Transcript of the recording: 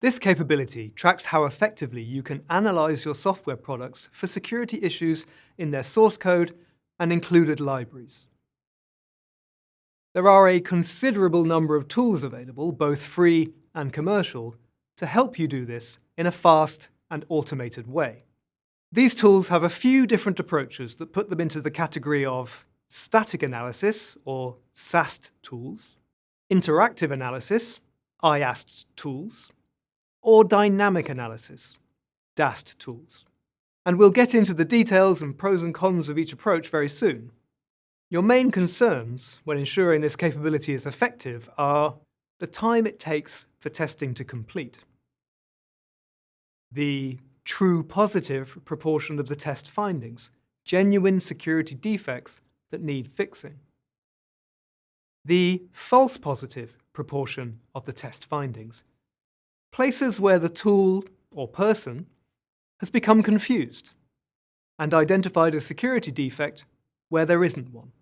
This capability tracks how effectively you can analyze your software products for security issues in their source code and included libraries. There are a considerable number of tools available, both free and commercial, to help you do this in a fast and automated way. These tools have a few different approaches that put them into the category of static analysis, or SAST tools, interactive analysis, IAST tools, or dynamic analysis, DAST tools. And we'll get into the details and pros and cons of each approach very soon. Your main concerns when ensuring this capability is effective are the time it takes for testing to complete, the true positive proportion of the test findings, genuine security defects that need fixing, the false positive proportion of the test findings, places where the tool or person has become confused and identified a security defect where there isn't one.